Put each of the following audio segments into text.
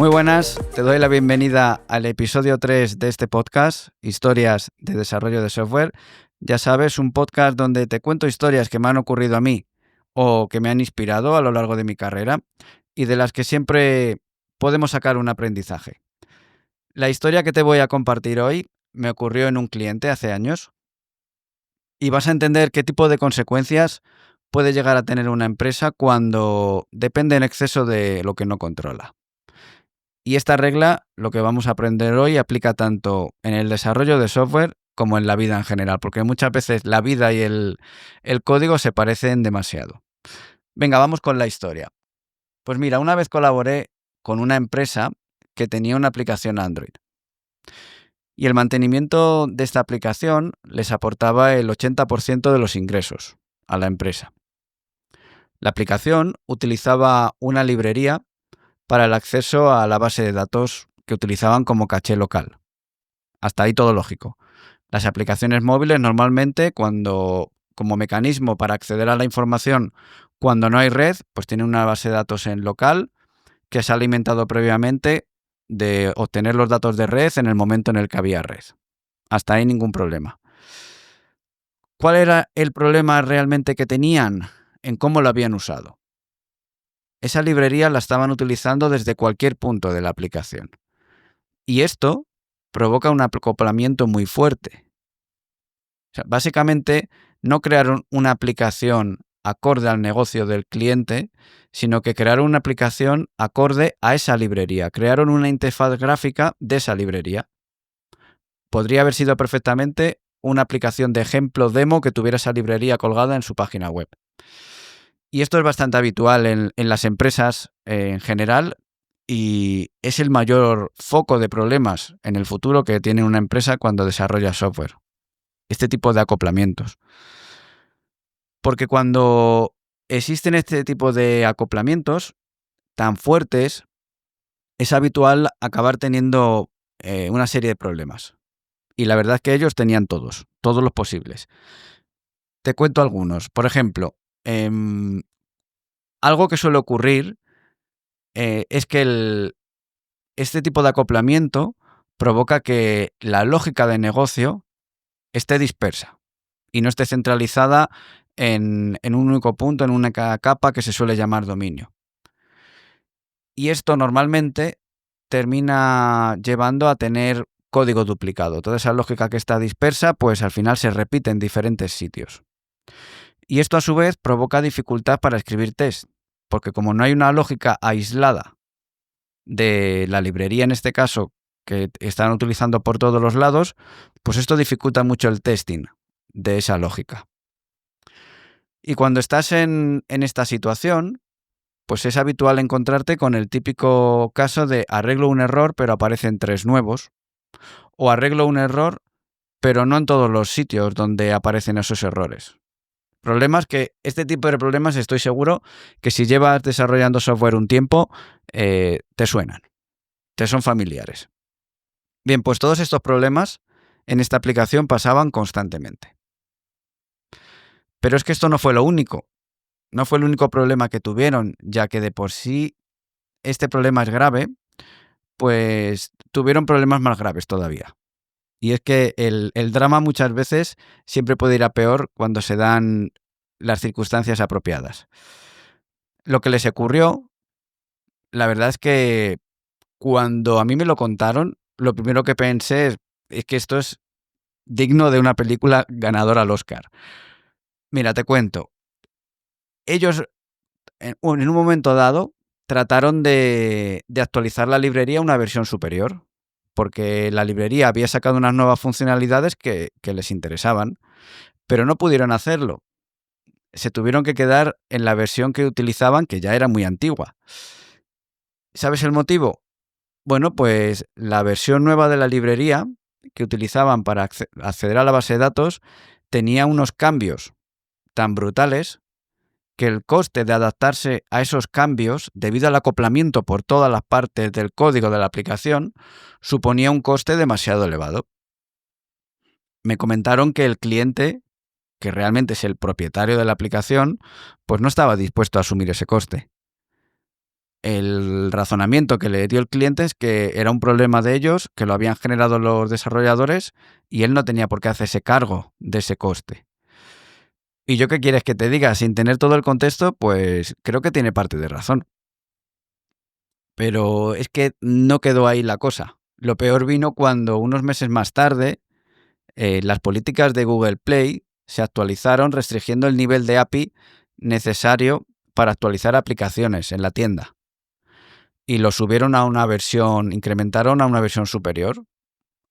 Muy buenas, te doy la bienvenida al episodio 3 de este podcast, Historias de Desarrollo de Software. Ya sabes, un podcast donde te cuento historias que me han ocurrido a mí o que me han inspirado a lo largo de mi carrera y de las que siempre podemos sacar un aprendizaje. La historia que te voy a compartir hoy me ocurrió en un cliente hace años y vas a entender qué tipo de consecuencias puede llegar a tener una empresa cuando depende en exceso de lo que no controla. Y esta regla, lo que vamos a aprender hoy, aplica tanto en el desarrollo de software como en la vida en general, porque muchas veces la vida y el código se parecen demasiado. Venga, vamos con la historia. Pues mira, una vez colaboré con una empresa que tenía una aplicación Android. Y el mantenimiento de esta aplicación les aportaba el 80% de los ingresos a la empresa. La aplicación utilizaba una librería para el acceso a la base de datos que utilizaban como caché local. Hasta ahí todo lógico. Las aplicaciones móviles normalmente, como mecanismo para acceder a la información cuando no hay red, pues tienen una base de datos en local que se ha alimentado previamente de obtener los datos de red en el momento en el que había red. Hasta ahí ningún problema. ¿Cuál era el problema realmente que tenían en cómo lo habían usado? Esa librería la estaban utilizando desde cualquier punto de la aplicación. Y esto provoca un acoplamiento muy fuerte. O sea, básicamente, no crearon una aplicación acorde al negocio del cliente, sino que crearon una aplicación acorde a esa librería. Crearon una interfaz gráfica de esa librería. Podría haber sido perfectamente una aplicación de ejemplo demo que tuviera esa librería colgada en su página web. Y esto es bastante habitual en las empresas en general y es el mayor foco de problemas en el futuro que tiene una empresa cuando desarrolla software. Este tipo de acoplamientos. Porque cuando existen este tipo de acoplamientos tan fuertes, es habitual acabar teniendo una serie de problemas. Y la verdad es que ellos tenían todos los posibles. Te cuento algunos. Por ejemplo, algo que suele ocurrir es que este tipo de acoplamiento provoca que la lógica de negocio esté dispersa y no esté centralizada en un único punto, en una capa que se suele llamar dominio. Y esto normalmente termina llevando a tener código duplicado. Toda esa lógica que está dispersa, pues al final se repite en diferentes sitios. Y esto a su vez provoca dificultad para escribir test, porque como no hay una lógica aislada de la librería, en este caso, que están utilizando por todos los lados, pues esto dificulta mucho el testing de esa lógica. Y cuando estás en esta situación, pues es habitual encontrarte con el típico caso de arreglo un error pero aparecen 3 nuevos, o arreglo un error pero no en todos los sitios donde aparecen esos errores. Problemas que, este tipo de problemas estoy seguro que si llevas desarrollando software un tiempo, te suenan, te son familiares. Bien, pues todos estos problemas en esta aplicación pasaban constantemente. Pero es que esto no fue lo único. No fue el único problema que tuvieron, ya que de por sí este problema es grave, pues tuvieron problemas más graves todavía. Y es que el drama muchas veces siempre puede ir a peor cuando se dan las circunstancias apropiadas. Lo que les ocurrió, la verdad es que cuando a mí me lo contaron, lo primero que pensé es que esto es digno de una película ganadora al Oscar. Mira, te cuento. Ellos en un momento dado trataron de actualizar la librería a una versión superior, porque la librería había sacado unas nuevas funcionalidades que les interesaban, pero no pudieron hacerlo. Se tuvieron que quedar en la versión que utilizaban, que ya era muy antigua. ¿Sabes el motivo? Bueno, pues la versión nueva de la librería que utilizaban para acceder a la base de datos tenía unos cambios tan brutales que el coste de adaptarse a esos cambios, debido al acoplamiento por todas las partes del código de la aplicación, suponía un coste demasiado elevado. Me comentaron que el cliente, que realmente es el propietario de la aplicación, pues no estaba dispuesto a asumir ese coste. el razonamiento que le dio el cliente es que era un problema de ellos, que lo habían generado los desarrolladores y él no tenía por qué hacerse cargo de ese coste. ¿Y yo qué quieres que te diga? Sin tener todo el contexto, pues creo que tiene parte de razón. Pero es que no quedó ahí la cosa. Lo peor vino cuando unos meses más tarde las políticas de Google Play se actualizaron restringiendo el nivel de API necesario para actualizar aplicaciones en la tienda. Y lo subieron a una versión, incrementaron a una versión superior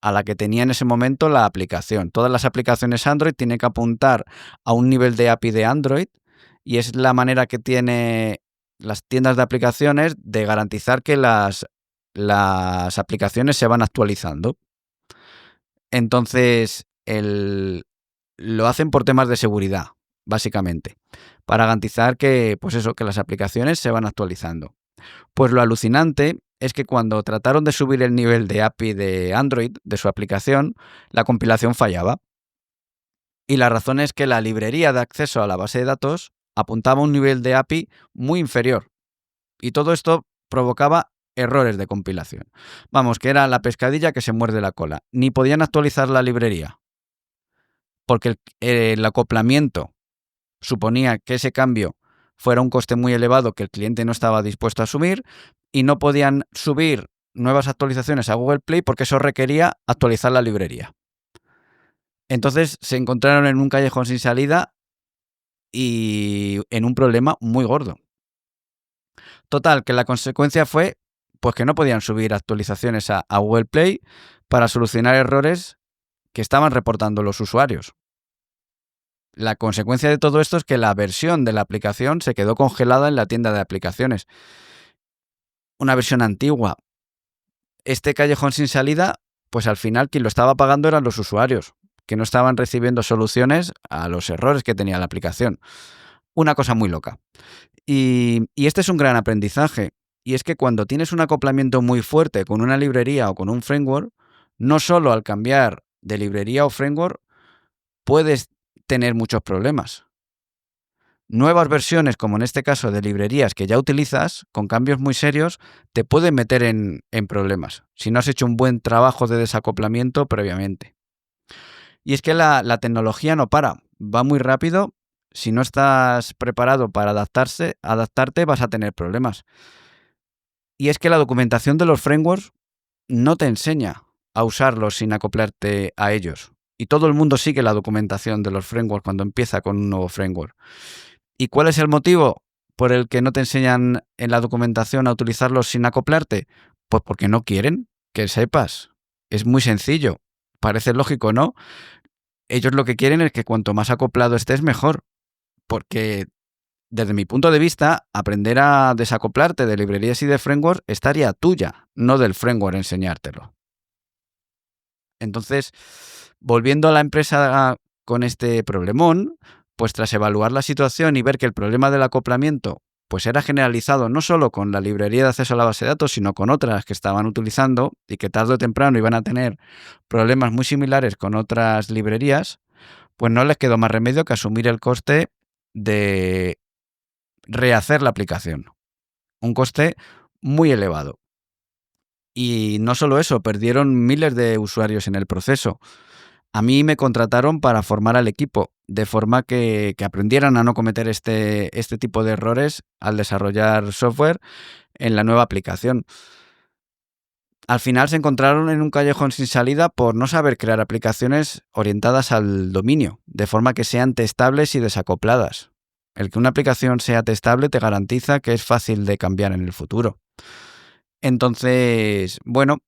a la que tenía en ese momento la aplicación. Todas las aplicaciones Android tienen que apuntar a un nivel de API de Android y es la manera que tiene las tiendas de aplicaciones de garantizar que las aplicaciones se van actualizando. Entonces, lo hacen por temas de seguridad, básicamente, para garantizar que, pues eso, que las aplicaciones se van actualizando. Pues lo alucinante es que cuando trataron de subir el nivel de API de Android de su aplicación, la compilación fallaba. Y la razón es que la librería de acceso a la base de datos apuntaba a un nivel de API muy inferior. Y todo esto provocaba errores de compilación. Vamos, que era la pescadilla que se muerde la cola. Ni podían actualizar la librería, porque el acoplamiento suponía que ese cambio fuera un coste muy elevado que el cliente no estaba dispuesto a asumir y no podían subir nuevas actualizaciones a Google Play porque eso requería actualizar la librería. Entonces se encontraron en un callejón sin salida y en un problema muy gordo. Total, que la consecuencia fue pues que no podían subir actualizaciones a Google Play para solucionar errores que estaban reportando los usuarios. La consecuencia de todo esto es que la versión de la aplicación se quedó congelada en la tienda de aplicaciones. Una versión antigua. Este callejón sin salida, pues al final quien lo estaba pagando eran los usuarios, que no estaban recibiendo soluciones a los errores que tenía la aplicación. Una cosa muy loca. Y este es un gran aprendizaje. Y es que cuando tienes un acoplamiento muy fuerte con una librería o con un framework, no solo al cambiar de librería o framework puedes tener muchos problemas. Nuevas versiones, como en este caso de librerías que ya utilizas, con cambios muy serios, te pueden meter en problemas, si no has hecho un buen trabajo de desacoplamiento previamente. Y es que la tecnología no para, va muy rápido. Si no estás preparado para adaptarte vas a tener problemas. Y es que la documentación de los frameworks no te enseña a usarlos sin acoplarte a ellos. Y todo el mundo sigue la documentación de los frameworks cuando empieza con un nuevo framework. ¿Y cuál es el motivo por el que no te enseñan en la documentación a utilizarlos sin acoplarte? Pues porque no quieren que sepas. Es muy sencillo. Parece lógico, ¿no? Ellos lo que quieren es que cuanto más acoplado estés, mejor. Porque desde mi punto de vista, aprender a desacoplarte de librerías y de frameworks es tarea tuya, no del framework enseñártelo. Entonces, volviendo a la empresa con este problemón, pues tras evaluar la situación y ver que el problema del acoplamiento pues era generalizado no solo con la librería de acceso a la base de datos, sino con otras que estaban utilizando y que tarde o temprano iban a tener problemas muy similares con otras librerías, pues no les quedó más remedio que asumir el coste de rehacer la aplicación. Un coste muy elevado. Y no solo eso, perdieron miles de usuarios en el proceso. A mí me contrataron para formar al equipo, de forma que aprendieran a no cometer este tipo de errores al desarrollar software en la nueva aplicación. Al final se encontraron en un callejón sin salida por no saber crear aplicaciones orientadas al dominio, de forma que sean testables y desacopladas. El que una aplicación sea testable te garantiza que es fácil de cambiar en el futuro. Entonces, bueno,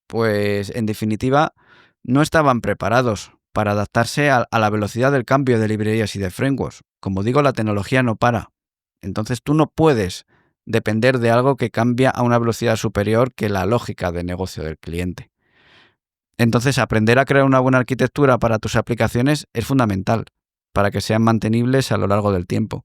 pues en definitiva, no estaban preparados para adaptarse a la velocidad del cambio de librerías y de frameworks. Como digo, la tecnología no para. Entonces tú no puedes depender de algo que cambia a una velocidad superior que la lógica de negocio del cliente. Entonces, aprender a crear una buena arquitectura para tus aplicaciones es fundamental para que sean mantenibles a lo largo del tiempo.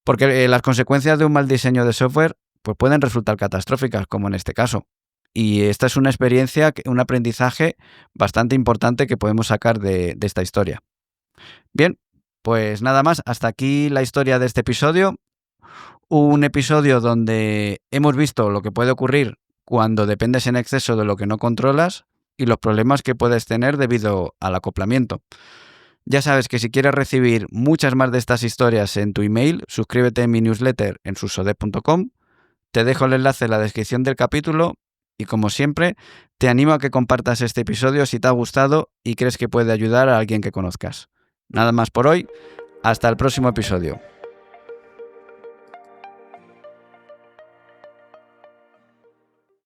Porque las consecuencias de un mal diseño de software pues pueden resultar catastróficas, como en este caso. Y esta es una experiencia, un aprendizaje bastante importante que podemos sacar de esta historia. Bien, pues nada más, hasta aquí la historia de este episodio. un episodio donde hemos visto lo que puede ocurrir cuando dependes en exceso de lo que no controlas y los problemas que puedes tener debido al acoplamiento. Ya sabes que si quieres recibir muchas más de estas historias en tu email, suscríbete en mi newsletter en susode.com. Te dejo el enlace en la descripción del capítulo y, como siempre, te animo a que compartas este episodio si te ha gustado y crees que puede ayudar a alguien que conozcas. Nada más por hoy, hasta el próximo episodio.